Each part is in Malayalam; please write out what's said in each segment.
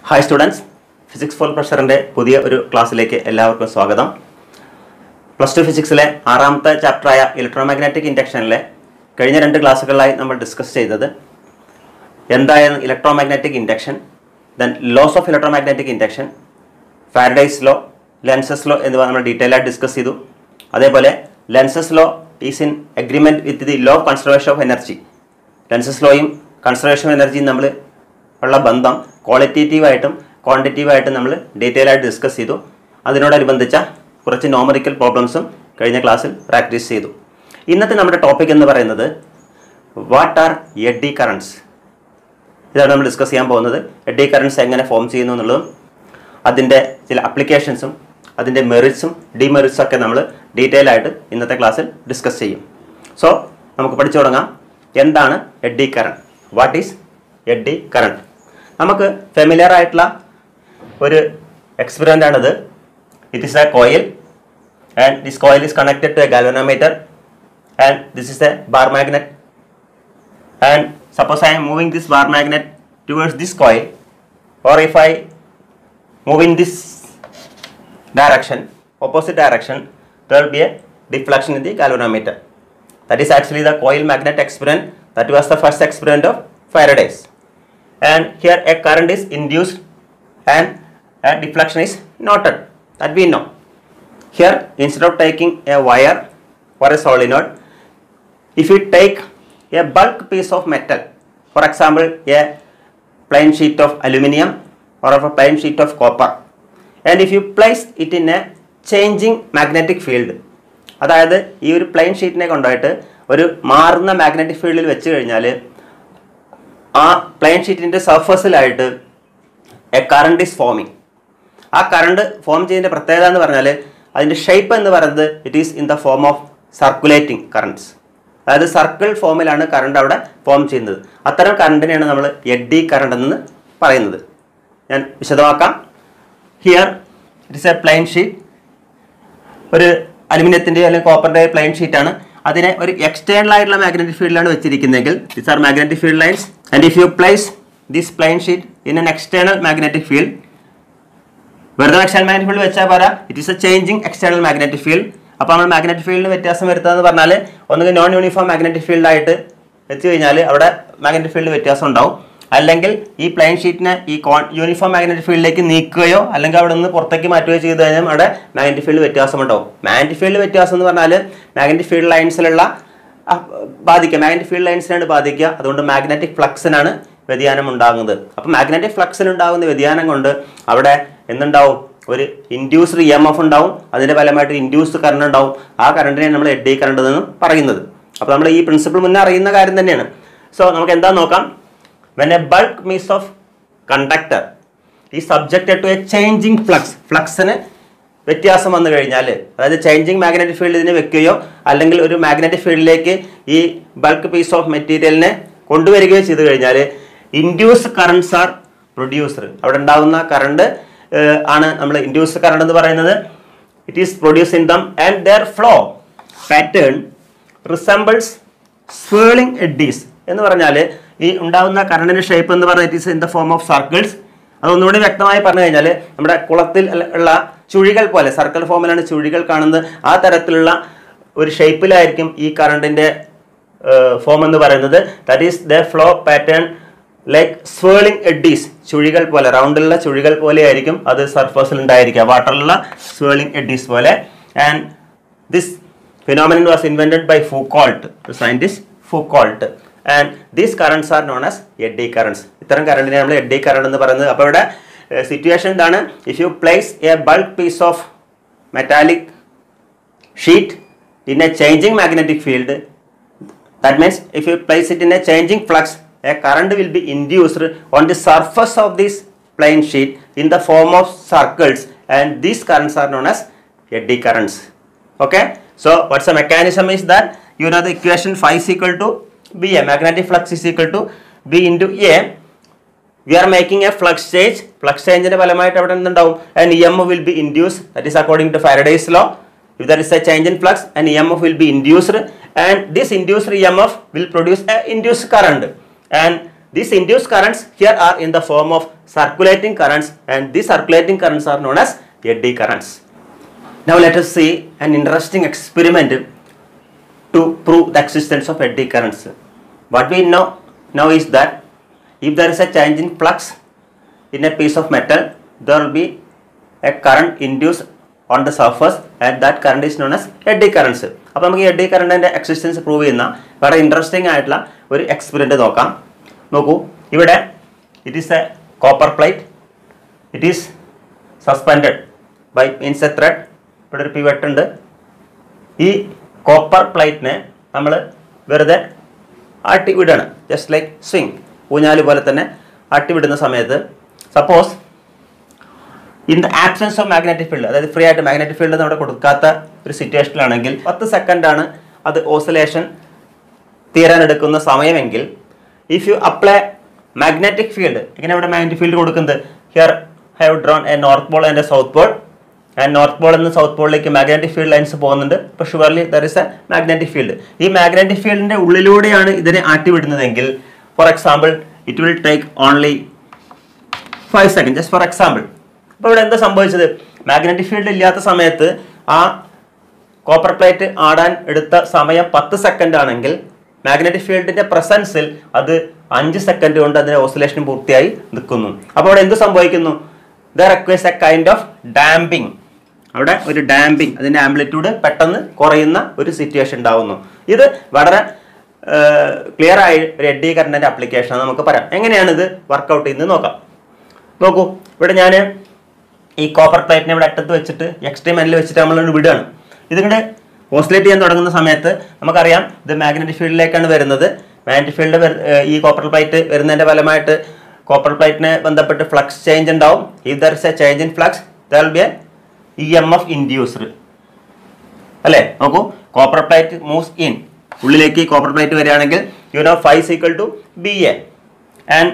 Hi students, Physics for Pressure പുതിയ ഒരു ക്ലാസ്സിലേക്ക് എല്ലാവർക്കും സ്വാഗതം. പ്ലസ് 2 ഫിസിക്സിലെ ആറാമത്തെ ചാപ്റ്ററായ ഇലക്ട്രോമാഗ്നറ്റിക് ഇൻഡക്ഷനിലെ കഴിഞ്ഞ രണ്ട് ക്ലാസ്സുകളിലായി നമ്മൾ ഡിസ്കസ് ചെയ്തത് എന്തായിരുന്നു electromagnetic induction, then laws of electromagnetic induction, Faraday's law, Lenz's law എന്നിവ നമ്മൾ ഡീറ്റെയിൽ ആയിട്ട് ഡിസ്കസ് ചെയ്തു. അതേപോലെ Lenz's law is in agreement with the law of conservation of energy. Lenz's ലോയും കൺസർവേഷൻ ഓഫ് എനർജിയും നമ്മൾ ഉള്ള ബന്ധം ക്വാളിറ്റേറ്റീവായിട്ടും ക്വാണ്ടിറ്റേറ്റീവായിട്ടും നമ്മൾ ഡീറ്റെയിൽ ആയിട്ട് ഡിസ്കസ് ചെയ്തു. അതിനോടനുബന്ധിച്ച കുറച്ച് നോമറിക്കൽ പ്രോബ്ലംസും കഴിഞ്ഞ ക്ലാസ്സിൽ പ്രാക്ടീസ് ചെയ്തു. ഇന്നത്തെ നമ്മുടെ ടോപ്പിക് എന്ന് പറയുന്നത് വാട്ട് ആർ എഡ്ഡി കറൻറ്റ്സ്. ഇതാണ് നമ്മൾ ഡിസ്കസ് ചെയ്യാൻ പോകുന്നത്. എഡ്ഡി കറൻറ്റ്സ് എങ്ങനെ ഫോം ചെയ്യുന്നു എന്നുള്ളതും അതിൻ്റെ ചില അപ്ലിക്കേഷൻസും അതിൻ്റെ മെറിറ്റ്സും ഡിമെറിറ്റ്സും ഒക്കെ നമ്മൾ ഡീറ്റെയിൽ ആയിട്ട് ഇന്നത്തെ ക്ലാസ്സിൽ ഡിസ്കസ് ചെയ്യും. സോ നമുക്ക് പഠിച്ചു തുടങ്ങാം. എന്താണ് eddy current? What is eddy current? നമുക്ക് ഫെമിലിയർ ആയിട്ടുള്ള ഒരു എക്സ്പെരിമെൻ്റ് ആണിത്. It is a coil and this coil is connected to a galvanometer and this is a bar magnet. And suppose I am moving this bar magnet towards this coil, or if I move in this direction, opposite direction, there will be a deflection in the galvanometer. That is actually the coil magnet experiment. That was the first experiment of Faraday's. And here a current is induced and a deflection is noted. That we know. Here, instead of taking a wire or a solenoid, if you take a bulk piece of metal, for example a plain sheet of aluminium or of a plain sheet of copper, and if you place it in a changing magnetic field, അതായത് ഈ ഒരു പ്ലെയിൻ ഷീറ്റിനെ കൊണ്ടുപോയിട്ട് ഒരു മാറുന്ന മാഗ്നറ്റിക് ഫീൽഡിൽ വെച്ച് കഴിഞ്ഞാൽ ആ പ്ലെയിൻ ഷീറ്റിൻ്റെ സർഫസിലായിട്ട് എ കറണ്ട് ഈസ് ഫോമിങ്. ആ കറണ്ട് ഫോം ചെയ്യുന്നതിൻ്റെ പ്രത്യേകത എന്ന് പറഞ്ഞാൽ അതിൻ്റെ ഷേപ്പ് എന്ന് പറയുന്നത് it is in the form of circulating currents. അതായത് സർക്കിൾ ഫോമിലാണ് കറണ്ട് അവിടെ ഫോം ചെയ്യുന്നത്. അത്തരം കറണ്ടിനെയാണ് നമ്മൾ എഡ്ഡി കറണ്ട് എന്ന് പറയുന്നത്. ഞാൻ വിശദമാക്കാം. Here it is a plane sheet. ഒരു അലുമിനിയത്തിൻ്റെയോ അല്ലെങ്കിൽ കോപ്പറിൻ്റെയോ പ്ലെയിൻ ഷീറ്റാണ്. അതിനെ ഒരു എക്സ്റ്റേണൽ ആയിട്ടുള്ള മാഗ്നറ്റിക് ഫീൽഡിലാണ് വെച്ചിരിക്കുന്നതെങ്കിൽ this are magnetic field lines. And if you place this plane sheet in an external magnetic field, വെറുതെ എക്സ്റ്റേണൽ മാഗ്നറ്റിക് ഫീൽഡ് വെച്ചാൽ പോരാ, it is a changing external magnetic field. അപ്പോൾ നമ്മൾ മാഗ്നറ്റിക് ഫീൽഡിന് വ്യത്യാസം വരുത്തുകയെന്ന് പറഞ്ഞാൽ ഒന്നുകിൽ നോൺ യൂണിഫോം മാഗ്നറ്റിക് ഫീൽഡായിട്ട് വെച്ച് കഴിഞ്ഞാൽ അവിടെ മാഗ്നറ്റിക് ഫീൽഡ് വ്യത്യാസം ഉണ്ടാവും. അല്ലെങ്കിൽ ഈ പ്ലെയിൻ ഷീറ്റിനെ ഈ യൂണിഫോം മാഗ്നറ്റിക് ഫീൽഡിലേക്ക് നീക്കുകയോ അല്ലെങ്കിൽ അവിടെ നിന്ന് പുറത്തേക്ക് മാറ്റുകയോ ചെയ്ത് കഴിഞ്ഞാൽ അവിടെ മാഗ്നറ്റിക് ഫീൽഡ് വ്യത്യാസം ഉണ്ടാവും. മാഗ്നറ്റിക് ഫീൽഡ് വ്യത്യാസം എന്ന് പറഞ്ഞാൽ മാഗ്നറ്റിക് ഫീൽഡ് ലൈൻസിലുള്ള ബാധിക്കുക, മാഗ്നറ്റിക് ഫീൽഡ് ലൈൻസിനാണ് ബാധിക്കുക. അതുകൊണ്ട് മാഗ്നറ്റിക് ഫ്ലക്സിനാണ് വ്യതിയാനം ഉണ്ടാകുന്നത്. അപ്പോൾ മാഗ്നറ്റിക് ഫ്ലക്സിനുണ്ടാകുന്ന വ്യതിയാനം കൊണ്ട് അവിടെ എന്തുണ്ടാവും? ഒരു ഇൻഡ്യൂസ്ഡ് EMF ഉണ്ടാവും. അതിൻ്റെ ഫലമായിട്ട് ഇൻഡ്യൂസ്ഡ് കറണ്ട് ഉണ്ടാവും. ആ കറണ്ടിനെ നമ്മൾ എഡ്ഡി കറണ്ട് എന്ന് പറയുന്നത്. അപ്പോൾ നമ്മൾ ഈ പ്രിൻസിപ്പിൾ മുന്നേ അറിയുന്ന കാര്യം തന്നെയാണ്. സോ നമുക്ക് എന്താ നോക്കാം. When a bulk piece of conductor is subjected to a changing flux, ഫ്ലക്സിന് വ്യത്യാസം വന്നു കഴിഞ്ഞാൽ, അതായത് ചേഞ്ചിങ് മാഗ്നറ്റിക് ഫീൽഡ് ഇതിനെ വെക്കുകയോ അല്ലെങ്കിൽ ഒരു മാഗ്നറ്റിക് ഫീൽഡിലേക്ക് ഈ ബൾക്ക് പീസ് ഓഫ് മെറ്റീരിയലിനെ കൊണ്ടുവരികയോ ചെയ്തു കഴിഞ്ഞാൽ ഇൻഡ്യൂസ്ഡ് കറണ്ട്സ് ആർ പ്രൊഡ്യൂസ്ഡ്. അവിടെ ഉണ്ടാകുന്ന കറണ്ട് ആണ് നമ്മൾ ഇൻഡ്യൂസ്ഡ് കറണ്ട് എന്ന് പറയുന്നത്. It is produce in them and their flow pattern resembles swirling eddies. എന്ന് പറഞ്ഞാൽ ഈ ഉണ്ടാകുന്ന കറണ്ടിൻ്റെ ഷേപ്പ് എന്ന് പറഞ്ഞാൽ it is in the form of circles. അതൊന്നുകൂടി വ്യക്തമായി പറഞ്ഞു കഴിഞ്ഞാൽ നമ്മുടെ കുളത്തിൽ ഉള്ള ചുഴികൾ പോലെ സർക്കിൾ ഫോമിലാണ് ചുഴികൾ കാണുന്നത്. ആ തരത്തിലുള്ള ഒരു ഷേപ്പിലായിരിക്കും ഈ കറണ്ടിൻ്റെ ഫോം എന്ന് പറയുന്നത്. That is the flow pattern like swirling eddies. ചുഴികൾ പോലെ, റൗണ്ടിലുള്ള ചുഴികൾ പോലെ ആയിരിക്കും അത് സർഫസിൽ ഉണ്ടായിരിക്കുക, വാട്ടറിലുള്ള സ്വേളിംഗ് എഡ്ഡീസ് പോലെ. And this phenomenon was invented by Foucault, scientist Foucault. And these currents are known as eddy currents. ഇത്തരം കറണ്ടിനെ നമ്മൾ എഡ്ഡി കറണ്ട് എന്ന് പറയുന്നത്. അപ്പോൾ ഇവിടെ സിറ്റുവേഷൻ എന്താണ്? If you place a bulk piece of metallic sheet in a changing magnetic field, that means if you place it in a changing flux, a current will be induced on the surface of this plane sheet in the form of circles, and these currents are known as eddy currents. Okay, so what's the mechanism is that you know the equation phi is equal to BA, magnetic flux is equal to B into A. We are making a flux change. Flux change ന്റെ ഫലമായിട്ട് അവിടെ എന്തുണ്ടാവും? an EMF will be induced. That is according to Faraday's law. If there is a change in flux, an EMF will be induced, and this induced EMF will produce a induced current. And these induced currents here are in the form of circulating currents, and these circulating currents are known as eddy currents. Now let us see an interesting experiment to prove the existence of eddy currents. What we know now is that if there is a change in flux in a piece of metal, there will be a current induced on the surface, and that current is known as eddy currents. അപ്പോൾ നമുക്ക് എഡ്ഡി കറണ്ടിൻ്റെ എക്സിസ്റ്റൻസ് പ്രൂവ് ചെയ്യുന്ന വളരെ ഇൻട്രസ്റ്റിംഗ് ആയിട്ടുള്ള ഒരു എക്സ്പെരിമെൻറ്റ് നോക്കാം. നോക്കൂ, ഇവിടെ it is a copper plate. It is suspended by means a thread. ഇവിടെ ഒരു പിവറ്റ് ഉണ്ട്. ഈ കോപ്പർ പ്ലേറ്റിനെ നമ്മൾ വെറുതെ ആട്ടി വിടുകയാണ്. ജസ്റ്റ് ലൈക്ക് സ്വിങ്, ഊഞ്ഞാല് പോലെ തന്നെ ആട്ടി വിടുന്ന സമയത്ത് suppose in the absence of magnetic field, അതായത് ഫ്രീ ആയിട്ട് മാഗ്നറ്റിക് ഫീൽഡ് നമ്മുടെ കൊടുക്കാത്ത ഒരു സിറ്റുവേഷനിലാണെങ്കിൽ 10 സെക്കൻഡാണ് അത് ഓസിലേഷൻ തീരാനെടുക്കുന്ന സമയമെങ്കിൽ if you apply magnetic field, എങ്ങനെ ഇവിടെ മാഗ്നറ്റിക് ഫീൽഡ് കൊടുക്കുന്നത്, here have drawn a north pole and a south pole, and north പോളിൽ നിന്ന് സൗത്ത് പോളിലേക്ക് മാഗ്നറ്റിക് ഫീൽഡ് ലൈൻസ് പോകുന്നുണ്ട്. അപ്പോൾ surely there is a magnetic field. ഈ മാഗ്നറ്റിക് ഫീൽഡിൻ്റെ ഉള്ളിലൂടെയാണ് ഇതിനെ ആട്ടിവിടുന്നതെങ്കിൽ for example it will take only 5 second, just for example. അപ്പോൾ ഇവിടെ എന്താ സംഭവിച്ചത്, മാഗ്നറ്റിക് ഫീൽഡ് ഇല്ലാത്ത സമയത്ത് ആ കോപ്പർ പ്ലേറ്റ് ആടാൻ എടുത്ത സമയം 10 സെക്കൻഡ് ആണെങ്കിൽ മാഗ്നറ്റിക് ഫീൽഡിന്റെ പ്രസൻസിൽ അത് 5 സെക്കൻഡ് കൊണ്ട് അതിന്റെ ഓസിലേഷൻ പൂർത്തിയായി നിൽക്കുന്നു. അപ്പോൾ അവിടെ എന്ത് സംഭവിക്കുന്നു, there requires A kind of damping. അവിടെ ഒരു ഡാമ്പിങ്, അതിന്റെ ആംപ്ലിറ്റ്യൂഡ് പെട്ടെന്ന് കുറയുന്ന ഒരു സിറ്റുവേഷൻ ഉണ്ടാവുന്നു. ഇത് വളരെ ക്ലിയർ ആയി ഒരു എഡ്ഡി കറണ്ടിന്റെ ആപ്ലിക്കേഷൻ നമുക്ക് പറയാം. എങ്ങനെയാണ് ഇത് വർക്കൗട്ട് ചെയ്യുന്നത് നോക്കാം. നോക്കൂ, ഇവിടെ ഞാൻ ഈ കോപ്പർ പ്ലേറ്റിനെ ഇവിടെ അറ്റത്ത് വെച്ചിട്ട് എക്സ്ട്രീം എൻഡിൽ വെച്ചിട്ട് നമ്മൾ വിടുകയാണ്. ഇതിങ്ങനെ ഓസിലേറ്റ് ചെയ്യാൻ തുടങ്ങുന്ന സമയത്ത് നമുക്കറിയാം ഇത് മാഗ്നറ്റിക് ഫീൽഡിലേക്കാണ് വരുന്നത്. മാഗ്നറ്റിക് ഫീൽഡ് ഈ കോപ്പർ പ്ലേറ്റ് വരുന്നതിൻ്റെ ഫലമായിട്ട് കോപ്പർ പ്ലേറ്റിനെ ബന്ധപ്പെട്ട് ഫ്ലക്സ് ചേഞ്ച് ഉണ്ടാവും. If there is A change in flux there will be A EMF induced. അല്ലേ, നോക്കൂ, കോപ്പർ പ്ലേറ്റ് മൂവ്സ് ഇൻ, ഉള്ളിലേക്ക് കോപ്പർ പ്ലേറ്റ് വരികയാണെങ്കിൽ you know phi is equal to BA, and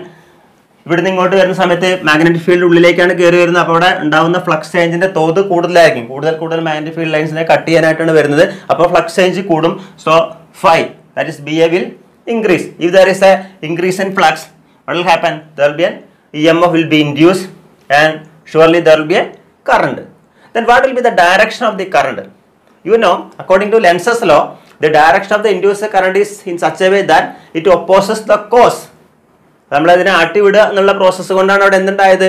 ഇവിടുന്ന് ഇങ്ങോട്ട് വരുന്ന സമയത്ത് മാഗ്നറ്റിക് ഫീൽഡ് ഉള്ളിലേക്കാണ് കയറി വരുന്നത്. അപ്പോൾ അവിടെ ഉണ്ടാകുന്ന ഫ്ലക്സ് ചേഞ്ചിന്റെ തോത് കൂടുതലായിരിക്കും. കൂടുതൽ മാഗ്നറ്റിക് ഫീൽഡ് ലൈൻസിനെ കട്ട് ചെയ്യാനായിട്ടാണ് വരുന്നത്. അപ്പോൾ ഫ്ലക്സ് ചേഞ്ച് കൂടും. So phi, that is BA, will increase. If there is a increase in flux, what will happen? There will be an EMF will be induced, and surely there will be a current. Then what will be the direction of the current? You know, according to Lenz's law, the direction of the induced current is in such a way that it opposes the cause. നമ്മളതിനെ ആട്ടിവിടുക എന്നുള്ള പ്രോസസ്സ് കൊണ്ടാണ് അവിടെ എന്തുണ്ടായത്,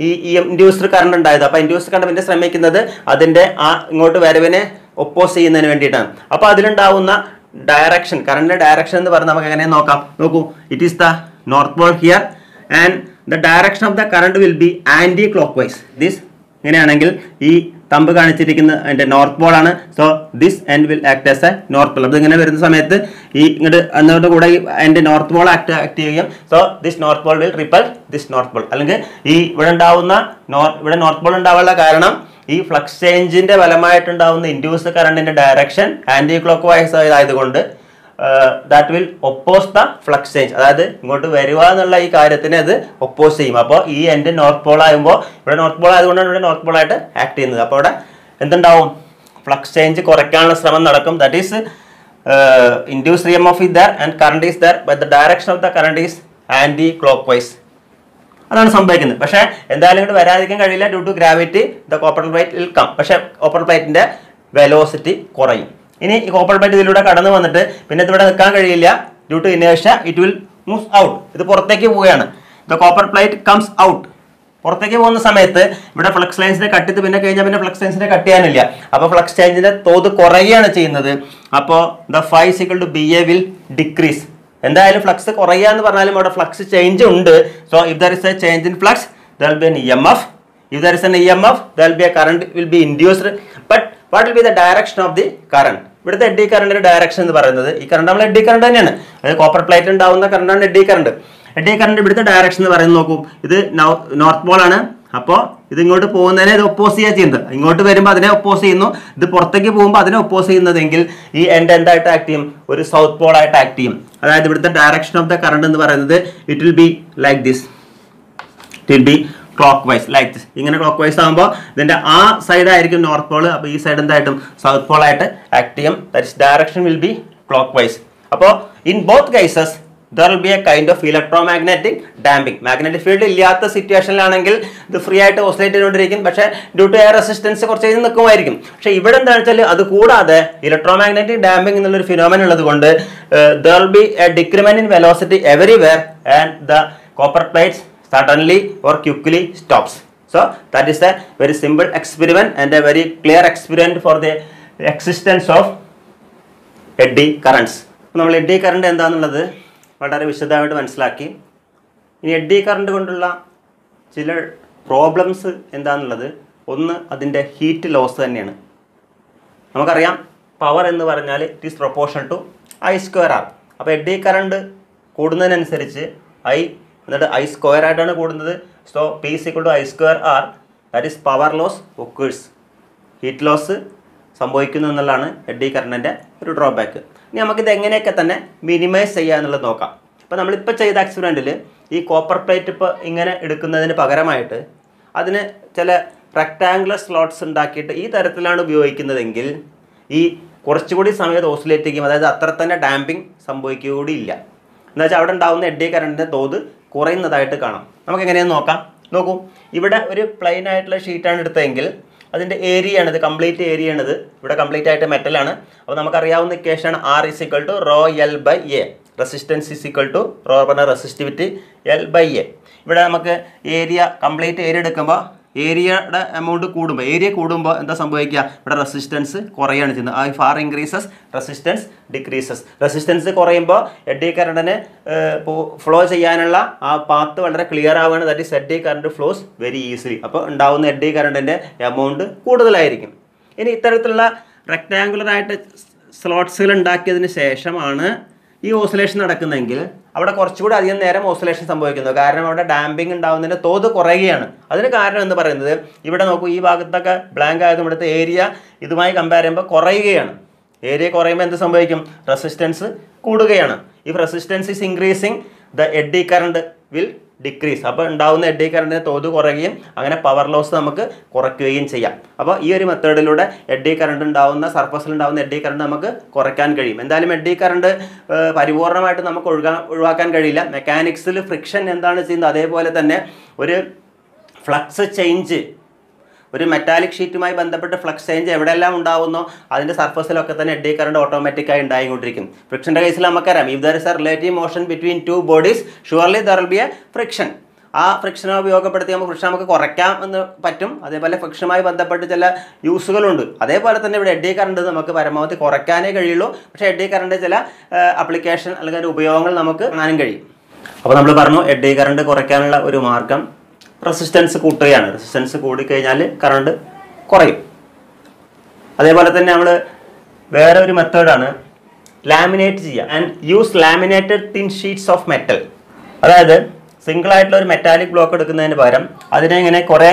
ഈ ഇൻഡ്യൂസ്ഡ് കറണ്ട് ഉണ്ടായത്. അപ്പോൾ ഇൻഡ്യൂസ്ഡ് കറണ്ട് പിന്നെ ശ്രമിക്കുന്നത് അതിൻ്റെ ആ ഇങ്ങോട്ട് വരവിനെ ഒപ്പോസ് ചെയ്യുന്നതിന് വേണ്ടിയിട്ടാണ്. അപ്പോൾ അതിലുണ്ടാവുന്ന ഡയറക്ഷൻ, കറണ്ടിൻ്റെ ഡയറക്ഷൻ എന്ന് പറഞ്ഞാൽ നമുക്ക് എങ്ങനെ നോക്കാം. നോക്കൂ, it is the north pole here, and the direction of the current will be anticlockwise. This ഇങ്ങനെയാണെങ്കിൽ ഈ തമ്പ് കാണിച്ചിരിക്കുന്ന അതിൻ്റെ നോർത്ത് പോൾ ആണ്. So this end will act as a north pole. അപ്പോൾ ഇങ്ങനെ വരുന്ന സമയത്ത് ഈ ഇങ്ങോട്ട് എന്നോട് കൂടെ എൻ്റെ നോർത്ത് പോൾ ആക്ട് ചെയ്യും. So this north pole will repel this north pole. അല്ലെങ്കിൽ ഈ ഇവിടെ ഉണ്ടാവുന്ന ഇവിടെ നോർത്ത് പോൾ ഉണ്ടാവാനുള്ള കാരണം ഈ ഫ്ലക്സ് ചേഞ്ചിന്റെ ഫലമായിട്ടുണ്ടാവുന്ന ഇൻഡ്യൂസ്ഡ് കറണ്ടിന്റെ ഡയറക്ഷൻ ആന്റി ക്ലോക്ക് വൈസ് ആയതുകൊണ്ട് that will oppose the flux change, അതായത് ഇങ്ങോട്ട് വരിക എന്നുള്ള ഈ കാര്യത്തിനെ അത് ഒപ്പോസ് ചെയ്യും. അപ്പോൾ ഈ എൻ്റെ നോർത്ത് പോൾ ആകുമ്പോൾ ഇവിടെ നോർത്ത് പോൾ ആയതുകൊണ്ടാണ് ഇവിടെ നോർത്ത് പോൾ ആയിട്ട് ആക്ട് ചെയ്യുന്നത്. അപ്പോൾ അവിടെ എന്തുണ്ടാവും, ഫ്ലക്സ് ചേഞ്ച് കുറയ്ക്കാനുള്ള ശ്രമം നടക്കും. That is induced EMF is there and current is there, but the direction of the current is anti clockwise. അതാണ് സംഭവിക്കുന്നത്. പക്ഷേ എന്തായാലും ഇങ്ങോട്ട് വരാതിരിക്കാൻ കഴിയില്ല. Due to gravity the copper plate will come. പക്ഷേ കോപ്പർ പ്ലേറ്റിന്റെ വെലോസിറ്റി കുറയും. ഇനി ഈ കോപ്പർ പ്ലേറ്റ് ഇതിലൂടെ കടന്നു വന്നിട്ട് പിന്നെ ഇതിവിടെ നിൽക്കാൻ കഴിയില്ല. Due to inertia it will move out. ഇത് പുറത്തേക്ക് പോവുകയാണ്. The copper plate comes out. പുറത്തേക്ക് പോകുന്ന സമയത്ത് ഇവിടെ ഫ്ലക്സ് ലൈൻസിനെ കട്ട് ചെയ്ത് പിന്നെ കഴിഞ്ഞാൽ പിന്നെ ഫ്ലക്സ് ലൈൻസിനെ കട്ട് ചെയ്യാനില്ല. അപ്പോൾ ഫ്ലക്സ് ചേഞ്ചിന്റെ തോത് കുറയുകയാണ് ചെയ്യുന്നത്. അപ്പോൾ the phi is equal to BA will decrease. എന്തായാലും ഫ്ലക്സ് കുറയുക എന്ന് പറഞ്ഞാലും അവിടെ ഫ്ലക്സ് ചേഞ്ച് ഉണ്ട്. So if there is A change in flux there will be N EMF. If there is an EMF, there will be a current will be induced. But what will be the direction of the current? ഇവിടുത്തെ എഡ്ഡി കറണ്ടിന്റെ ഡയറക്ഷൻ എന്ന് പറയുന്നത് ഈ കറണ്ട് നമ്മൾ എഡ്ഡി കറണ്ട് തന്നെയാണ്. അതായത് കോപ്പർ പ്ലേറ്റ് ഉണ്ടാവുന്ന കറണ്ടാണ് എഡ്ഡി കറണ്ട്. എഡ്ഡി കറണ്ട് ഇവിടുത്തെ ഡയറക്ഷൻ എന്ന് പറയുന്നത് നോക്കൂ, ഇത് നോർത്ത് പോൾ ആണ്. അപ്പോൾ ഇത് ഇങ്ങോട്ട് പോകുന്നതിനെ ഇത് ഒപ്പോസ് ചെയ്യുക ചെയ്യുന്നത്. ഇങ്ങോട്ട് വരുമ്പോൾ അതിനെ ഒപ്പോസ് ചെയ്യുന്നു. ഇത് പുറത്തേക്ക് പോകുമ്പോൾ അതിനെ ഒപ്പോസ് ചെയ്യുന്നതെങ്കിൽ ഈ എൻഡ് എന്തായിട്ട് ആക്ട് ചെയ്യും, ഒരു സൗത്ത് പോൾ ആയിട്ട് ആക്ട് ചെയ്യും. അതായത് ഇവിടുത്തെ ഡയറക്ഷൻ ഓഫ് ദ കറണ്ട് എന്ന് പറയുന്നത് it will be like this. It will be clock like this. ഇങ്ങനെ ക്ലോക്ക് വൈസ് ആകുമ്പോൾ ഇതിന്റെ ആ സൈഡ് ആയിരിക്കും നോർത്ത് പോൾ. അപ്പോൾ ഈ സൈഡ് എന്തായിട്ടും സൗത്ത് പോൾ ആയിട്ട് ആക്ട് ചെയ്യും. That is direction will be clock. അപ്പോൾ in both cases there will be a kind of electromagnetic damping. Magnetic field ഇല്ലാത്ത സിറ്റുവേഷനിലാണെങ്കിൽ ഇത് ഫ്രീ ആയിട്ട് ഓസിലേറ്റ് ചെയ്തുകൊണ്ടിരിക്കും, പക്ഷേ ഡ്യൂ ടു എയർ റെസിസ്റ്റൻസ് കുറച്ച് കഴിഞ്ഞ് നിൽക്കുമായിരിക്കും. പക്ഷേ ഇവിടെ എന്താണെന്ന് വെച്ചാൽ അത് കൂടാതെ ഇലക്ട്രോമാഗ്നറ്റിക് ഡാമ്പിംഗ് എന്നുള്ളൊരു ഫിനോമിനൻ ഉള്ളത് കൊണ്ട് there will be a decrement in velocity everywhere and the copper plates suddenly or quickly stops. So that is a very simple experiment and a very clear experiment for the existence of eddy currents. നമ്മൾ എഡ്ഡി കറണ്ട് എന്താണെന്നുള്ളത് വളരെ വിശദമായിട്ട് മനസ്സിലാക്കി. ഇനി എഡ്ഡി കറണ്ട് കൊണ്ടുള്ള ചില പ്രോബ്ലംസ് എന്താണെന്നുള്ളത്, ഒന്ന് അതിൻ്റെ ഹീറ്റ് ലോസ് തന്നെയാണ്. നമുക്കറിയാം പവർ എന്ന് പറഞ്ഞാൽ it is proportional to I square R. അപ്പോൾ എഡ്ഡി കറണ്ട് കൂടുന്നതിനനുസരിച്ച് എന്നിട്ട് ഐ സ്ക്വയർ ആയിട്ടാണ് കൂടുന്നത്. So P is equal to I square R, that is power loss occurs. Heat loss സംഭവിക്കുന്നു എന്നുള്ളതാണ് എഡ്ഡി കറണ്ടിൻ്റെ ഒരു ഡ്രോബാക്ക്. ഇനി നമുക്കിത് എങ്ങനെയൊക്കെ തന്നെ മിനിമൈസ് ചെയ്യുക എന്നുള്ളത് നോക്കാം. അപ്പോൾ നമ്മളിപ്പോൾ ചെയ്ത എക്സ്പെരിമെൻറ്റിൽ ഈ കോപ്പർ പ്ലേറ്റ് ഇപ്പോൾ ഇങ്ങനെ എടുക്കുന്നതിന് പകരമായിട്ട് അതിന് ചില റെക്ടാങ്കുലർ സ്ലോട്ട്സ് ഉണ്ടാക്കിയിട്ട് ഈ തരത്തിലാണ് ഉപയോഗിക്കുന്നതെങ്കിൽ ഈ കുറച്ചുകൂടി സമയത്ത് ഓസിലേറ്റ് ചെയ്യും, അതായത് അത്ര തന്നെ ഡാമ്പിങ് സംഭവിക്കുകകൂടി ഇല്ല. എന്ന് വെച്ചാൽ അവിടെ ഉണ്ടാകുന്ന എഡ്ഡി കറണ്ടിൻ്റെ തോത് കുറയുന്നതായിട്ട് കാണാം. നമുക്ക് എങ്ങനെയെന്ന് നോക്കാം. നോക്കൂ, ഇവിടെ ഒരു പ്ലെയിൻ ആയിട്ടുള്ള ഷീറ്റാണ് എടുത്തതെങ്കിൽ അതിൻ്റെ ഏരിയയാണിത്, കംപ്ലീറ്റ് ഏരിയയാണിത്. ഇവിടെ കംപ്ലീറ്റ് ആയിട്ട് മെറ്റലാണ്. അപ്പോൾ നമുക്കറിയാവുന്ന equation R is equal to rho L by A. Resistance is equal to rho പറഞ്ഞ റെസിസ്റ്റിവിറ്റി L by A. ഇവിടെ നമുക്ക് ഏരിയ കംപ്ലീറ്റ് ഏരിയ എടുക്കുമ്പോൾ ഏരിയയുടെ എമൗണ്ട് കൂടുമ്പോൾ ഏരിയ കൂടുമ്പോൾ എന്താ സംഭവിക്കുക, ഇവിടെ റെസിസ്റ്റൻസ് കുറയാണ് ചെയ്യുന്നത്. ആ far increases resistance decreases. Resistance കുറയുമ്പോൾ എഡ്ഡി കറണ്ടിന് ഫ്ലോ ചെയ്യാനുള്ള ആ പാത്ത് വളരെ ക്ലിയർ ആവുകയാണ്. That is eddy current flows very easily. അപ്പോൾ ഉണ്ടാകുന്ന എഡ്ഡി കറണ്ടിൻ്റെ എമൗണ്ട് കൂടുതലായിരിക്കും. ഇനി ഇത്തരത്തിലുള്ള റെക്ടാങ്കുലറായിട്ട് സ്ലോട്ട്സുകൾ ഉണ്ടാക്കിയതിന് ശേഷമാണ് ഈ ഓസിലേഷൻ നടക്കുന്നതെങ്കിൽ അവിടെ കുറച്ചുകൂടി അധികം നേരം ഓസിലേഷൻ സംഭവിക്കുന്നു. കാരണം അവിടെ ഡാമ്പിംഗ് ഉണ്ടാകുന്നതിൻ്റെ തോത് കുറയുകയാണ്. അതിന് കാരണം എന്ന് പറയുന്നത്, ഇവിടെ നോക്കൂ, ഈ ഭാഗത്തൊക്കെ ബ്ലാങ്ക് ആയതും ഇവിടുത്തെ ഏരിയ ഇതുമായി കമ്പയർ ചെയ്യുമ്പോൾ കുറയുകയാണ്. ഏരിയ കുറയുമ്പോൾ എന്ത് സംഭവിക്കും, റെസിസ്റ്റൻസ് കൂടുകയാണ്. If resistance is increasing the eddy current will decrease. അപ്പോൾ ഉണ്ടാകുന്ന എഡ്ഡി കറണ്ടിൻ്റെ തോത് കുറയുകയും അങ്ങനെ പവർ ലോസ് നമുക്ക് കുറയ്ക്കുകയും ചെയ്യാം. അപ്പോൾ ഈ ഒരു മെത്തേഡിലൂടെ എഡ്ഡി കറണ്ട് ഉണ്ടാകുന്ന സർഫസിൽ ഉണ്ടാകുന്ന എഡ്ഡി കറണ്ട് നമുക്ക് കുറയ്ക്കാൻ കഴിയും. എന്തായാലും എഡ്ഡി കറണ്ട് പരിപൂർണമായിട്ട് നമുക്ക് ഒഴിവാക്കാൻ കഴിയില്ല. മെക്കാനിക്സിൽ ഫ്രിക്ഷൻ എന്താണ് ചെയ്യുന്നത്, അതേപോലെ തന്നെ ഒരു ഫ്ലക്സ് ചേഞ്ച്, ഒരു മെറ്റാലിക് ഷീറ്റുമായി ബന്ധപ്പെട്ട് ഫ്ലക്സ് ചേഞ്ച് എവിടെയെല്ലാം ഉണ്ടാകുന്നോ അതിൻ്റെ സർഫസിലൊക്കെ തന്നെ എഡ്ഡി കറണ്ട് ഓട്ടോമാറ്റിക്കായി ഉണ്ടായിക്കൊണ്ടിരിക്കും. ഫ്രിക്ഷൻ്റെ കേസിൽ നമുക്കറിയാം, if there is A relative motion between two bodies surely there will be A friction. ആ ഫ്രിക്ഷനെ ഉപയോഗപ്പെടുത്തി നമുക്ക് ഫ്രിക്ഷൻ നമുക്ക് കുറയ്ക്കാം എന്ന് പറ്റും. അതേപോലെ ഫ്രിക്ഷനുമായി ബന്ധപ്പെട്ട് ചില യൂസുകളുണ്ട്. അതേപോലെ തന്നെ ഇവിടെ എഡ്ഡി കറണ്ട് നമുക്ക് പരമാവധി കുറയ്ക്കാനേ കഴിയുള്ളൂ. പക്ഷേ എഡ്ഡി കറണ്ട് ചില ആപ്ലിക്കേഷൻ അല്ലെങ്കിൽ ഉപയോഗങ്ങൾ നമുക്ക് കാണാനും കഴിയും. അപ്പോൾ നമ്മൾ പറഞ്ഞു, എഡ്ഡി കറണ്ട് കുറയ്ക്കാനുള്ള ഒരു മാർഗം റെസിസ്റ്റൻസ് കൂട്ടുകയാണ്. റെസിസ്റ്റൻസ് കൂടിക്കഴിഞ്ഞാൽ കറണ്ട് കുറയും. അതേപോലെ തന്നെ നമ്മൾ വേറെ ഒരു മെത്തേഡാണ് ലാമിനേറ്റ് ചെയ്യുക. And use laminated thin sheets of metal. അതായത് സിംഗിളായിട്ടുള്ള ഒരു മെറ്റാലിക് ബ്ലോക്ക് എടുക്കുന്നതിന് പകരം അതിനെ ഇങ്ങനെ കുറേ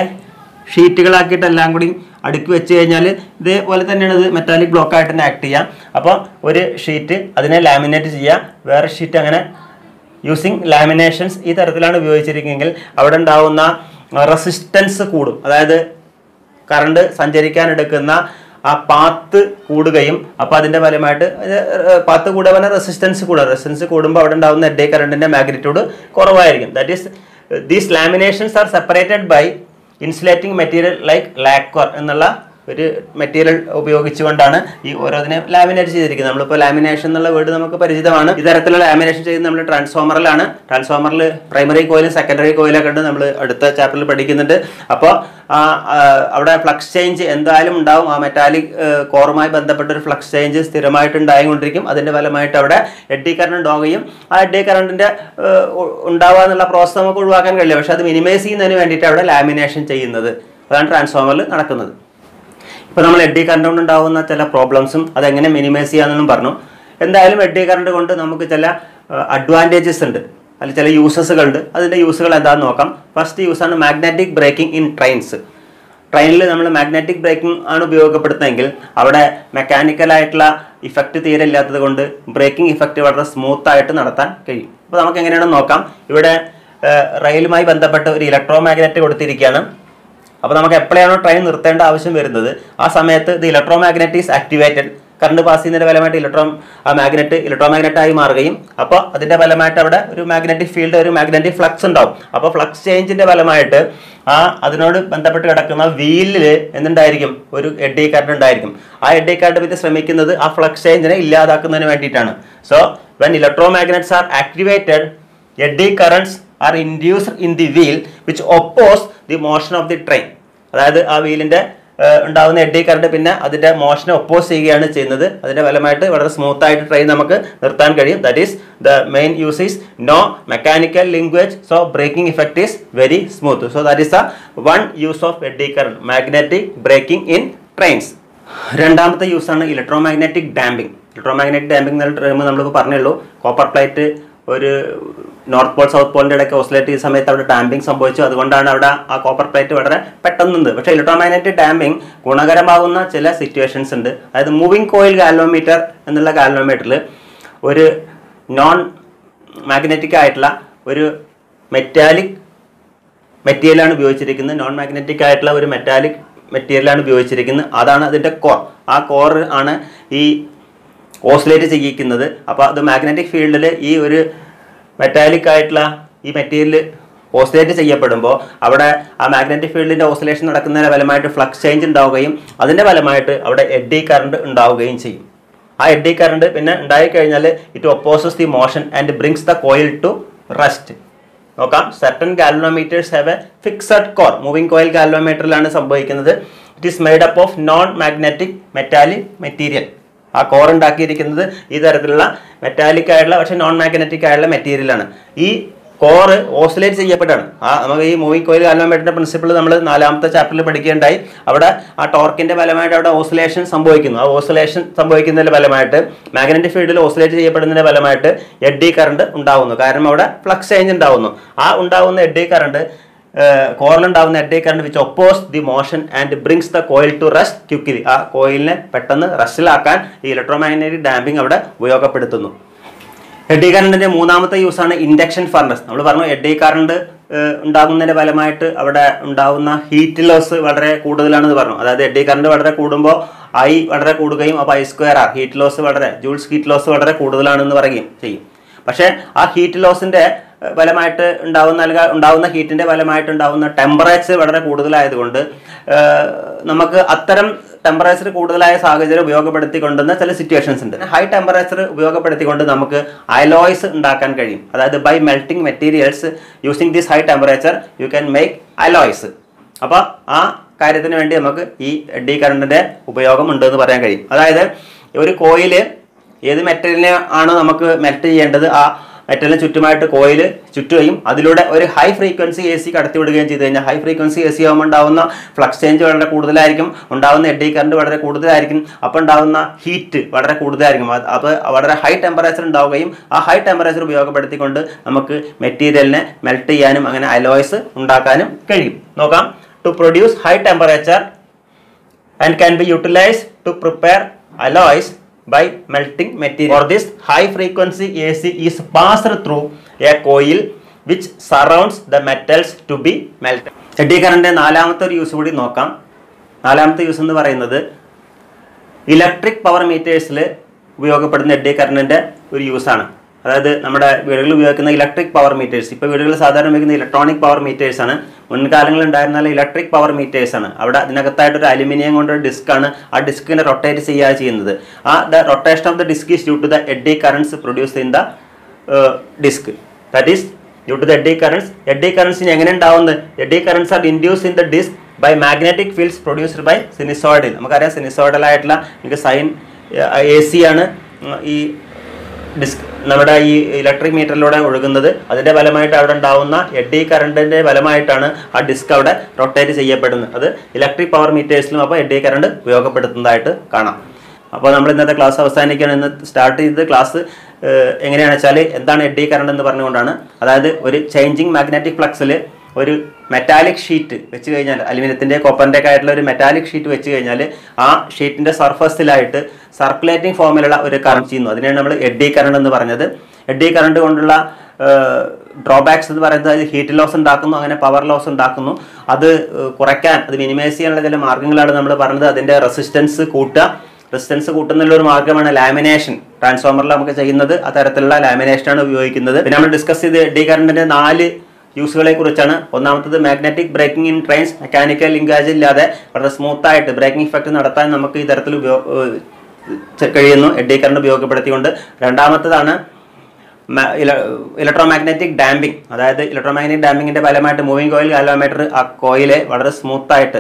ഷീറ്റുകളാക്കിയിട്ട് എല്ലാം കൂടി അടുക്കി വെച്ച് കഴിഞ്ഞാൽ ഇതേപോലെ തന്നെയാണ് ഇത് മെറ്റാലിക് ബ്ലോക്കായിട്ട് തന്നെ ആക്ട് ചെയ്യാം. അപ്പോൾ ഒരു ഷീറ്റ് അതിനെ ലാമിനേറ്റ് ചെയ്യുക, വേറെ ഷീറ്റ് അങ്ങനെ യൂസിങ് ലാമിനേഷൻസ് ഈ തരത്തിലാണ് ഉപയോഗിച്ചിരിക്കുന്നതെങ്കിൽ അവിടെ ഉണ്ടാകുന്ന റെസിസ്റ്റൻസ് കൂടും. അതായത് കറണ്ട് സഞ്ചരിക്കാൻ എടുക്കുന്ന ആ പാത്ത് കൂടുകയും അപ്പോൾ അതിൻ്റെ ഫലമായിട്ട് പാത്ത് കൂടുക പറഞ്ഞാൽ റെസിസ്റ്റൻസ് കൂടുക. റെസിസ്റ്റൻസ് കൂടുമ്പോൾ അവിടെ ഉണ്ടാകുന്ന എഡ്ഡി കറണ്ടിൻ്റെ മാഗ്നിറ്റ്യൂഡ് കുറവായിരിക്കും. That is these laminations are separated by insulating material like lacquer എന്നുള്ള ഒരു മെറ്റീരിയൽ ഉപയോഗിച്ചുകൊണ്ടാണ് ഈ ഓരോന്നിനെ ലാമിനേറ്റ് ചെയ്തിരിക്കുന്നത്. നമ്മളിപ്പോൾ ലാമിനേഷൻ എന്നുള്ള വേർഡ് നമുക്ക് പരിചിതമാണ്. ഇത്തരത്തിലുള്ള ലാമിനേഷൻ ചെയ്യുന്നത് നമ്മൾ ട്രാൻസ്ഫോമറിലാണ്. ട്രാൻസ്ഫോമറിൽ പ്രൈമറി കോയിലും സെക്കൻഡറി കോയിലൊക്കെ ഉണ്ട്, നമ്മൾ അടുത്ത ചാപ്റ്ററിൽ പഠിക്കുന്നുണ്ട്. അപ്പോൾ അവിടെ ഫ്ലക്സ് ചേഞ്ച് എന്തായാലും ഉണ്ടാവും. ആ മെറ്റാലിക് കോറുമായി ബന്ധപ്പെട്ടൊരു ഫ്ലക്സ് ചേഞ്ച് സ്ഥിരമായിട്ട് ഉണ്ടായിക്കൊണ്ടിരിക്കും. അതിൻ്റെ ഫലമായിട്ട് അവിടെ എഡ്ഡി കറണ്ട് ഉണ്ടാവുകയും ആ എഡ്ഡി കറണ്ടിൻ്റെ ഉണ്ടാവുക എന്നുള്ള പ്രോസസ് നമുക്ക് ഒഴിവാക്കാൻ കഴിയില്ല. പക്ഷേ അത് മിനിമൈസ് ചെയ്യുന്നതിന് വേണ്ടിയിട്ട് അവിടെ ലാമിനേഷൻ ചെയ്യുന്നത്. അതാണ് ട്രാൻസ്ഫോമറിൽ നടക്കുന്നത്. ഇപ്പോൾ നമ്മൾ എഡ്ഡി കറണ്ട് കൊണ്ട് ഉണ്ടാകുന്ന ചില പ്രോബ്ലംസും അതെങ്ങനെ മിനിമൈസ് ചെയ്യാമെന്നും പറഞ്ഞു. എന്തായാലും എഡ്ഡി കറണ്ട് കൊണ്ട് നമുക്ക് ചില അഡ്വാൻറ്റേജസ് ഉണ്ട്, അതിൽ ചില യൂസസുകളുണ്ട്. അതിൻ്റെ യൂസുകൾ എന്താണെന്ന് നോക്കാം. ഫസ്റ്റ് യൂസാണ് മാഗ്നറ്റിക് ബ്രേക്കിംഗ് ഇൻ ട്രെയിൻസ്. ട്രെയിനിൽ നമ്മൾ മാഗ്നറ്റിക് ബ്രേക്കിംഗ് ആണ് ഉപയോഗപ്പെടുത്തുന്നതെങ്കിൽ അവിടെ മെക്കാനിക്കലായിട്ടുള്ള ഇഫക്റ്റ് തീരെ ഇല്ലാത്തത് കൊണ്ട് ബ്രേക്കിംഗ് ഇഫക്റ്റ് വളരെ സ്മൂത്തായിട്ട് നടത്താൻ കഴിയും. അപ്പോൾ നമുക്ക് എങ്ങനെയാണെന്ന് നോക്കാം. ഇവിടെ റെയിലുമായി ബന്ധപ്പെട്ട് ഒരു ഇലക്ട്രോ മാഗ്നറ്റ് കൊടുത്തിരിക്കുകയാണ്. അപ്പോൾ നമുക്ക് എപ്പോഴാണോ ട്രെയിൻ നിർത്തേണ്ട ആവശ്യം വരുന്നത് ആ സമയത്ത് the electro magnet is activated. Current pass ചെയ്യുന്നതിന്റെ ഫലമായിട്ട് ഇലക്ട്രോമാഗ്നറ്റ് ആയി മാറുകയും അപ്പോൾ അതിന്റെ ഫലമായിട്ട് അവിടെ ഒരു മാഗ്നറ്റിക് ഫീൽഡ്, ഒരു മാഗ്നറ്റിക് ഫ്ലക്സ് ഉണ്ടാവും. അപ്പോൾ ഫ്ലക്സ് ചേഞ്ചിന്റെ ഫലമായിട്ട് അതിനോട് ബന്ധപ്പെട്ട് കിടക്കുന്ന വീലിൽ എന്തുണ്ടായിരിക്കും, ഒരു എഡ്ഡി കറണ്ട് ഉണ്ടായിരിക്കും. ആ എഡ്ഡി കറണ്ട് പിന്നെ ശ്രമിക്കുന്നത് ആ ഫ്ലക്സ് ചേഞ്ചിനെ ഇല്ലാതാക്കുന്നതിന് വേണ്ടിയിട്ടാണ്. So when electromagnets are activated, eddy currents are induced in the wheel which oppose the motion of the train. അതായത് ആ വീലിന്റെ ഉണ്ടാകുന്ന എഡ്ഡി കറണ്ട് പിന്നെ അതിന്റെ മോഷനെ ഒപ്പോസ് ചെയ്യുകയാണ് ചെയ്യുന്നത്. അതിന്റെ ഫലമായിട്ട് വളരെ സ്മൂത്ത് ആയിട്ട് ട്രെയിൻ നമുക്ക് നിർത്താൻ കഴിയും. That is the main use is no mechanical linkage, so braking effect is very smooth. So that is the one use of eddy current, magnetic braking in trains. രണ്ടാമത്തെ യൂസാണ് ഇലക്ട്രോമാഗ്നറ്റിക് ഡാമ്പിംഗ്. ഇലക്ട്രോമാഗ്നറ്റിക് ഡാമ്പിംഗ് എന്ന ടേം നമ്മളിപ്പോൾ പറഞ്ഞുള്ളൂ. കോപ്പർ പ്ലേറ്റ് ഒരു നോർത്ത് പോൾ സൗത്ത് പോളിൻ്റെ ഇടയ്ക്ക് ഓസിലേറ്റ് ചെയ്യുന്ന സമയത്ത് അവിടെ ഡാമ്പിംഗ് സംഭവിച്ചു. അതുകൊണ്ടാണ് അവിടെ ആ കോപ്പർ പ്ലേറ്റ് വളരെ പെട്ടെന്നുണ്ട്. പക്ഷേ ഇലക്ട്രോമാഗ്നറ്റിക് ഡാമ്പിംഗ് ഗുണകരമാകുന്ന ചില സിറ്റുവേഷൻസ് ഉണ്ട്. അതായത് മൂവിംഗ് കോയിൽ ഗാൽവോമീറ്റർ എന്നുള്ള ഗാൽവോമീറ്ററിൽ ഒരു നോൺ മാഗ്നറ്റിക് ആയിട്ടുള്ള ഒരു മെറ്റാലിക് മെറ്റീരിയലാണ് ഉപയോഗിച്ചിരിക്കുന്നത്. നോൺ മാഗ്നറ്റിക് ആയിട്ടുള്ള ഒരു മെറ്റീരിയലാണ് ഉപയോഗിച്ചിരിക്കുന്നത്. അതാണ് അതിൻ്റെ കോർ. ആ കോർ ആണ് ഈ ഓസിലേറ്റ് ചെയ്യിക്കുന്നത്. അപ്പോൾ അത് മാഗ്നറ്റിക് ഫീൽഡിൽ ഈ ഒരു മെറ്റാലിക് ആയിട്ടുള്ള ഈ മെറ്റീരിയൽ ഓസിലേറ്റ് ചെയ്യപ്പെടുമ്പോൾ അവിടെ ആ മാഗ്നറ്റിക് ഫീൽഡിൻ്റെ ഓസിലേഷൻ നടക്കുന്നതിൻ്റെ ഫലമായിട്ട് ഫ്ലക്സ് ചേഞ്ച് ഉണ്ടാവുകയും അതിൻ്റെ ഫലമായിട്ട് അവിടെ എഡ്ഡി കറണ്ട് ഉണ്ടാവുകയും ചെയ്യും. ആ എഡ്ഡി കറണ്ട് പിന്നെ ഉണ്ടായിക്കഴിഞ്ഞാൽ it opposes the motion and brings the coil to rest. നോക്കാം, certain galvanometers have a fixed core. Moving coil ഗാൽവനോമീറ്ററിലാണ് സംഭവിക്കുന്നത്. It is made up of non magnetic metallic material. ആ കോർ ഉണ്ടാക്കിയിരിക്കുന്നത് ഈ തരത്തിലുള്ള മെറ്റാലിക് ആയിട്ടുള്ള പക്ഷേ നോൺ മാഗ്നറ്റിക് ആയിട്ടുള്ള മെറ്റീരിയലാണ്. ഈ കോറ് ഓസിലേറ്റ് ചെയ്യപ്പെട്ടാണ്. നമുക്ക് ഈ മൂവിംഗ് കോയിൽ ഗാൽവനോമീറ്ററിന്റെ പ്രിൻസിപ്പിൾ നമ്മൾ 4ാമത്തെ ചാപ്റ്ററിൽ പഠിക്കുകയുണ്ടായി. അവിടെ ആ ടോർക്കിന്റെ ഫലമായിട്ട് അവിടെ ഓസിലേഷൻ സംഭവിക്കുന്നു. ആ ഓസിലേഷൻ സംഭവിക്കുന്നതിന്റെ ഫലമായിട്ട് മാഗ്നറ്റിക് ഫീൽഡിൽ ഓസിലേറ്റ് ചെയ്യപ്പെടുന്നതിന്റെ ഫലമായിട്ട് എഡ്ഡി കറണ്ട് ഉണ്ടാവുന്നു. കാരണം അവിടെ ഫ്ലക്സ് ചേഞ്ച് ഉണ്ടാവുന്നു. ആ ഉണ്ടാവുന്ന എഡ്ഡി കറണ്ട് കോറിലുണ്ടാവുന്ന eddy current which oppose the motion and brings the coil to rest quickly. ആ കോയിലിനെ പെട്ടെന്ന് റെസ്റ്റിലാക്കാൻ ഈ ഇലക്ട്രോമാഗ്നറ്റിക് ഡാമ്പിംഗ് അവിടെ ഉപയോഗപ്പെടുത്തുന്നു. എഡ്ഡി കറണ്ടിന്റെ മൂന്നാമത്തെ യൂസാണ് ഇൻഡക്ഷൻ ഫർണസ്. നമ്മൾ പറഞ്ഞു എഡ്ഡി കറണ്ട് ഉണ്ടാകുന്നതിന്റെ ഫലമായിട്ട് അവിടെ ഉണ്ടാകുന്ന ഹീറ്റ് ലോസ് വളരെ കൂടുതലാണെന്ന് പറഞ്ഞു. അതായത് എഡ്ഡി കറണ്ട് വളരെ കൂടുമ്പോൾ ഐ വളരെ കൂടുകയും അപ്പോൾ I²R ഹീറ്റ് ലോസ് വളരെ ജൂൾസ് ഹീറ്റ് ലോസ് വളരെ കൂടുതലാണെന്ന് പറയുകയും ചെയ്യും. പക്ഷേ ആ ഹീറ്റ് ലോസിന്റെ ഫലമായിട്ട് ഉണ്ടാവുന്ന ഹീറ്റിന്റെ ഫലമായിട്ട് ഉണ്ടാവുന്ന ടെമ്പറേച്ചർ വളരെ കൂടുതലായതുകൊണ്ട് നമുക്ക് അത്തരം ടെമ്പറേച്ചർ കൂടുതലായ സാഹചര്യം ഉപയോഗപ്പെടുത്തിക്കൊണ്ടുന്ന ചില സിറ്റുവേഷൻസ് ഉണ്ട്. ഹൈ ടെമ്പറേച്ചർ ഉപയോഗപ്പെടുത്തിക്കൊണ്ട് നമുക്ക് അലോയ്സ് ഉണ്ടാക്കാൻ കഴിയും. അതായത് by melting materials using this high temperature you can make alloys. അപ്പോൾ ആ കാര്യത്തിന് വേണ്ടി നമുക്ക് ഈ എഡ്ഡി കറണ്ടിന്റെ ഉപയോഗം ഉണ്ടെന്ന് പറയാൻ കഴിയും. അതായത് ഒരു കോയില് ഏത് മെറ്റലിനെ ആണ് നമുക്ക് മെൽറ്റ് ചെയ്യേണ്ടത് ആ മെറ്റലിന് ചുറ്റുമായിട്ട് കോയിൽ ചുറ്റുകയും അതിലൂടെ ഒരു ഹൈ ഫ്രീക്വൻസി AC കടത്തിവിടുകയും ചെയ്ത് കഴിഞ്ഞാൽ ഹൈ ഫ്രീക്വൻസി AC ആകുമ്പോൾ ഉണ്ടാകുന്ന ഫ്ലക്സ് ചേഞ്ച് വളരെ കൂടുതലായിരിക്കും, ഉണ്ടാകുന്ന എഡ്ഡി കറണ്ട് വളരെ കൂടുതലായിരിക്കും, അപ്പോൾ ഉണ്ടാകുന്ന ഹീറ്റ് വളരെ കൂടുതലായിരിക്കും. അപ്പോൾ വളരെ ഹൈ ടെമ്പറേച്ചർ ഉണ്ടാവുകയും ആ ഹൈ ടെമ്പറേച്ചർ ഉപയോഗപ്പെടുത്തിക്കൊണ്ട് നമുക്ക് മെറ്റീരിയലിനെ മെൽറ്റ് ചെയ്യാനും അങ്ങനെ അലോയ്സ് ഉണ്ടാക്കാനും കഴിയും. നോക്കാം, to produce high temperature and can be utilized to prepare alloys by melting material. For this, high frequency AC is passed through a coil which surrounds the metals to be melted. Eddy കറണ്ടിന്റെ നാലാമത്തെ ഒരു യൂസ് കൂടി നോക്കാം. നാലാമത്തെ യൂസ് എന്ന് പറയുന്നത് ഇലക്ട്രിക് പവർ മീറ്റേഴ്സിൽ ഉപയോഗപ്പെടുന്ന എഡ്ഡി കറണ്ടിന്റെ ഒരു യൂസാണ്. അതായത് നമ്മുടെ വീടുകളിൽ ഉപയോഗിക്കുന്ന ഇലക്ട്രിക് പവർ മീറ്റേഴ്സ്, ഇപ്പോൾ വീടുകളിൽ സാധാരണ ഉപയോഗിക്കുന്ന ഇലക്ട്രോണിക് പവർ മീറ്റേഴ്സ് ആണ്. മുൻകാലങ്ങളിൽ ഉണ്ടായിരുന്ന ഇലക്ട്രിക് പവർ മീറ്റേഴ്സ് ആണ്. അവിടെ അതിനകത്തായിട്ടൊരു അലുമിനിയം കൊണ്ടൊരു ഡിസ്ക് ആണ്. ആ ഡിസ്കിനെ റൊട്ടേറ്റ് ചെയ്യുക ചെയ്യുന്നത്. The rotation of the disc is due to the eddy currents produce in the disc. That is due to the eddy currents. Eddy കറണ്ട്സിന് എങ്ങനെ ഉണ്ടാവുന്നത്? Eddy currents are induce in the disc by magnetic fields produced by sinusoidal. നമുക്കറിയാം സിനുസോയിഡൽ ആയിട്ടുള്ള സൈൻ AC ആണ് ഈ ഡിസ്ക് നമ്മുടെ ഈ ഇലക്ട്രിക് മീറ്ററിലൂടെ ഒഴുകുന്നത്. അതിൻ്റെ ഫലമായിട്ട് അവിടെ ഉണ്ടാവുന്ന എഡ്ഡി കറണ്ടിൻ്റെ ഫലമായിട്ടാണ് ആ ഡിസ്ക് അവിടെ റൊട്ടേറ്റ് ചെയ്യപ്പെടുന്നത്. അത് ഇലക്ട്രിക് പവർ മീറ്റേഴ്സിലും അപ്പോൾ എഡ്ഡി കറണ്ട് ഉപയോഗപ്പെടുത്തുന്നതായിട്ട് കാണാം. അപ്പോൾ നമ്മൾ ഇന്നത്തെ ക്ലാസ് അവസാനിക്കുകയാണ്. ഇന്ന് സ്റ്റാർട്ട് ചെയ്തത് ക്ലാസ് എങ്ങനെയാണെന്ന് വെച്ചാൽ എന്താണ് എഡ്ഡി കറണ്ട് എന്ന് പറഞ്ഞുകൊണ്ടാണ്. അതായത് ഒരു ചേഞ്ചിങ് മാഗ്നറ്റിക് ഫ്ലക്സിൽ ഒരു മെറ്റാലിക് ഷീറ്റ് വെച്ച് കഴിഞ്ഞാൽ, അലുമിനിയത്തിൻ്റെ കോപ്പറിൻ്റെ ഒക്കെ ആയിട്ടുള്ള ഒരു മെറ്റാലിക് ഷീറ്റ് വെച്ച് കഴിഞ്ഞാൽ ആ ഷീറ്റിൻ്റെ സർഫസിലായിട്ട് സർക്കുലേറ്റിംഗ് ഫോമിലുള്ള ഒരു കറണ്ട് ചെയ്യുന്നു. അതിനെയാണ് നമ്മൾ എഡ്ഡി കറണ്ട് എന്ന് പറഞ്ഞത്. എഡ്ഡി കറണ്ട് കൊണ്ടുള്ള ഡ്രോബാക്സ് എന്ന് പറയുന്നത് അത് ഹീറ്റ് ലോസ് ഉണ്ടാക്കുന്നു, അങ്ങനെ പവർ ലോസ് ഉണ്ടാക്കുന്നു. അത് കുറയ്ക്കാൻ, അത് മിനിമൈസ് ചെയ്യാനുള്ള ചില മാർഗ്ഗങ്ങളാണ് നമ്മൾ പറഞ്ഞത്. അതിൻ്റെ റെസിസ്റ്റൻസ് കൂട്ടുക, റെസിസ്റ്റൻസ് കൂട്ടുന്നുള്ള ഒരു മാർഗ്ഗമാണ് ലാമിനേഷൻ. ട്രാൻസ്ഫോമറിൽ നമുക്ക് ചെയ്യുന്നത് അത്തരത്തിലുള്ള ലാമിനേഷനാണ് ഉപയോഗിക്കുന്നത്. പിന്നെ നമ്മൾ ഡിസ്കസ് ചെയ്ത് എഡ്ഡി കറണ്ടിന്റെ 4 യൂസുകളെ കുറിച്ചാണ്. ഒന്നാമത്തത് magnetic braking in trains. Mechanical linkage ഇല്ലാതെ വളരെ സ്മൂത്തായിട്ട് ബ്രേക്കിംഗ് ഇഫക്റ്റ് നടത്താൻ നമുക്ക് ഈ തരത്തിൽ കഴിയുന്നു എഡ്ഡി കറണ്ട് ഉപയോഗപ്പെടുത്തിക്കൊണ്ട്. രണ്ടാമത്തതാണ് ഇലക്ട്രോമാഗ്നറ്റിക് ഡാമ്പിംഗ്. അതായത് ഇലക്ട്രോമാഗ്നറ്റിക് ഡാമ്പിങ്ങിന്റെ ഫലമായിട്ട് മൂവിംഗ് കോയിൽ ഗാൽവാമീറ്റർ ആ കോയിലെ വളരെ സ്മൂത്തായിട്ട്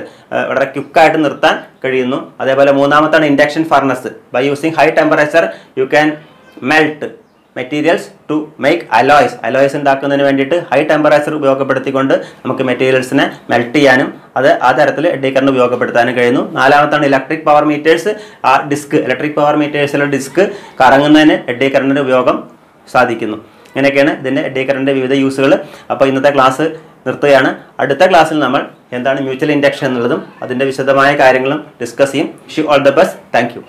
വളരെ ക്വിക്കായിട്ട് നിർത്താൻ കഴിയുന്നു. അതേപോലെ മൂന്നാമത്താണ് induction furnace. By using high temperature you can melt materials to make alloys ഉണ്ടാക്കുന്നതിന് വേണ്ടിയിട്ട് ഹൈ ടെമ്പറേച്ചർ ഉപയോഗപ്പെടുത്തിക്കൊണ്ട് നമുക്ക് മെറ്റീരിയൽസിനെ മെൽറ്റ് ചെയ്യാനും ആ തരത്തിൽ എഡ്ഡി കറണ്ട് ഉപയോഗപ്പെടുത്താനും കഴിയുന്നു. നാലാമത്താണ് ഇലക്ട്രിക് പവർ മീറ്റേഴ്സ്. ആ ഇലക്ട്രിക് പവർ മീറ്റേഴ്സിലെ ഡിസ്ക് കറങ്ങുന്നതിന് എഡ്ഡി കറണ്ടിന്റെ ഉപയോഗം സാധിക്കുന്നു. ഇങ്ങനെയൊക്കെയാണ് ഇതിൻ്റെ എഡ്ഡി കറണ്ടിൻ്റെ വിവിധ യൂസുകൾ. അപ്പോൾ ഇന്നത്തെ ക്ലാസ് നിർത്തുകയാണ്. അടുത്ത ക്ലാസ്സിൽ നമ്മൾ എന്താണ് മ്യൂച്വൽ ഇൻഡക്ഷൻ എന്നുള്ളതും അതിൻ്റെ വിശദമായ കാര്യങ്ങളും ഡിസ്കസ് ചെയ്യും. Wish you all the best. Thank you.